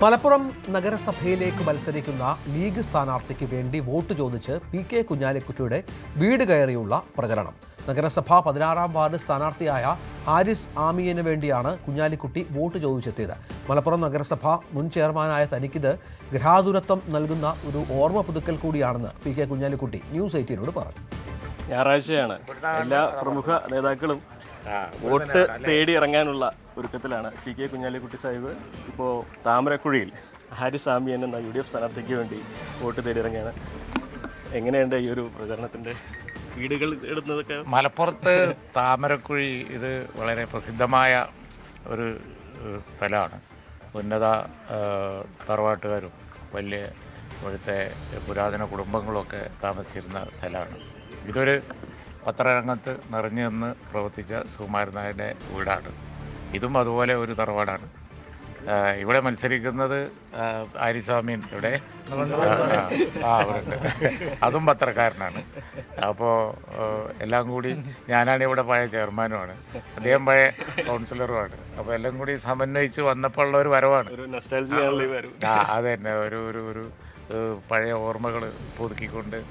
മലപ്പുറം നഗരസഭയിലേക്ക് മത്സരിക്കുന്ന ലീഗ് സ്ഥാനാർത്ഥിക്ക് വേണ്ടി വോട്ട് ചോദിച്ച് പി.കെ. കുഞ്ഞാലിക്കുട്ടിയുടെ വീട് കയറിയുള്ള പ്രചരണം. നഗരസഭ 16-ാം വാർഡ് സ്ഥാനാർത്ഥിയായ ഹാരിസ് ആമിയന് വേണ്ടിയാണ് കുഞ്ഞാലിക്കുട്ടി വോട്ട് ചോദിച്ചെത്തിയത്. മലപ്പുറം നഗരസഭ മുൻ ചെയർമാനായ തനിക്കിത് ഗ്രഹാതുരത്വം നൽകുന്ന ഒരു ഓർമ്മ പുതുക്കൽ കൂടിയാണെന്ന് പി.കെ. കുഞ്ഞാലിക്കുട്ടി ന്യൂസ് 18നോട് പറഞ്ഞു. ഞായറാഴ്ചയാണ്. എല്ലാ പ്രമുഖ നേതാക്കളും വോട്ട് തേടി ഇറങ്ങാനുള്ള ഒരുക്കത്തിലാണ്. പി.കെ. കുഞ്ഞാലിക്കുട്ടി സാഹിബ് ഇപ്പോൾ താമരക്കുഴിയിൽ ഹാരിസ് ആമിയൻ എന്ന UDF സ്ഥാനാർത്ഥിക്ക് വേണ്ടി വോട്ട് തേടി ഇറങ്ങുകയാണ്. എങ്ങനെയുണ്ട് ഈ ഒരു പ്രചരണത്തിൻ്റെ വീടുകൾ ഇടുന്നതൊക്കെ? മലപ്പുറത്ത് താമരക്കുഴി ഇത് വളരെ പ്രസിദ്ധമായ ഒരു സ്ഥലമാണ്. ഉന്നത തറവാട്ടുകാരും വലിയ ഇവിടുത്തെ പുരാതന കുടുംബങ്ങളൊക്കെ താമസിച്ചിരുന്ന സ്ഥലമാണ്. ഇതൊരു പത്രരംഗത്ത് നിറഞ്ഞു നിന്ന് പ്രവർത്തിച്ച സുകുമാരൻ നായരുടെ വീടാണ്. ഇതും അതുപോലെ ഒരു തറവാടാണ്. ഇവിടെ മത്സരിക്കുന്നത് ആരിസ്വാമീൻ ഇവിടെ അവരുണ്ട്. അതും പത്രക്കാരനാണ്. അപ്പോൾ എല്ലാം കൂടി ഞാനാണ് ഇവിടെ പഴയ ചെയർമാനുമാണ്, അദ്ദേഹം പഴയ കൗൺസിലറുമാണ്. അപ്പോൾ എല്ലാം കൂടി സമന്വയിച്ച് വന്നപ്പോൾ ഉള്ള ഒരു വരവാണ്. അത് തന്നെ ഒരു പഴയ ഓർമ്മകൾ പുതുക്കിക്കൊണ്ട്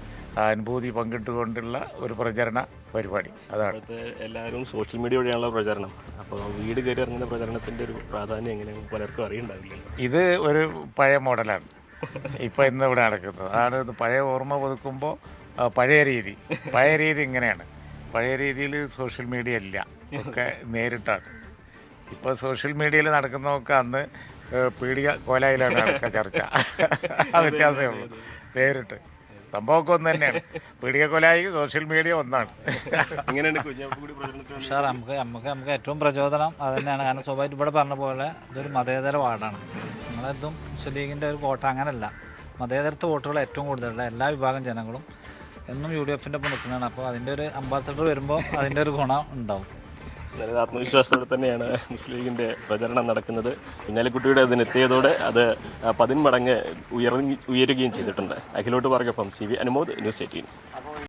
അനുഭൂതി പങ്കിട്ടുകൊണ്ടുള്ള ഒരു പ്രചരണ പരിപാടി. അതാണ്. എല്ലാവരും സോഷ്യൽ മീഡിയ വഴിയാണല്ലോ പ്രചരണം. അപ്പോൾ വീട് കയറി ഇറങ്ങുന്ന പ്രചരണത്തിൻ്റെ ഒരു പ്രാധാന്യം എങ്ങനെയാണ് പലർക്കും അറിയുണ്ടാവില്ല. ഇത് ഒരു പഴയ മോഡലാണ് ഇപ്പോൾ ഇന്ന് ഇവിടെ നടക്കുന്നത്. അതാണ് പഴയ ഓർമ്മ പുതുക്കുമ്പോൾ പഴയ രീതി ഇങ്ങനെയാണ്. പഴയ രീതിയിൽ സോഷ്യൽ മീഡിയ ഇല്ല, ഒക്കെ നേരിട്ടാണ്. ഇപ്പോൾ സോഷ്യൽ മീഡിയയിൽ നടക്കുന്നതൊക്കെ അന്ന് പീഡിക കോലായിലാണ് നടക്കുക ചർച്ച. വ്യത്യാസമേ ഉള്ളൂ. നേരിട്ട് സംഭവമൊക്കെ ഒന്ന് തന്നെയാണ്. പീഡിക കൊലായി സോഷ്യൽ മീഡിയ ഒന്നാണ്. സാർ നമുക്ക് ഏറ്റവും പ്രചോദനം അത് തന്നെയാണ്. കാരണം സ്വാഭാവികമായിട്ട് ഇവിടെ പറഞ്ഞ പോലെ ഇതൊരു മതേതര വാർഡാണ്. നമ്മളെന്തും മുസ്ലിം ലീഗിൻ്റെ ഒരു കോട്ട അങ്ങനല്ല. മതേതരത്വ വോട്ടുകൾ ഏറ്റവും കൂടുതലുള്ള എല്ലാ വിഭാഗം ജനങ്ങളും എന്നും UDFൻ്റെ ഒപ്പം നിൽക്കുന്നതാണ്. അപ്പോൾ അതിൻ്റെ ഒരു അംബാസഡർ വരുമ്പോൾ അതിൻ്റെ ഒരു ഗുണം ഉണ്ടാവും. നല്ല ആത്മവിശ്വാസത്തോടെ തന്നെയാണ് മുസ്ലിം ലീഗിൻ്റെ പ്രചരണം നടക്കുന്നത്. കുഞ്ഞാലിക്കുട്ടിയുടെ അതിനെത്തിയതോടെ അത് 10 മടങ്ങ് ഉയരുകയും ചെയ്തിട്ടുണ്ട്. അഖിലോട്ട് പറഞ്ഞപ്പം CV അനുമോദ്, ന്യൂസ് 18.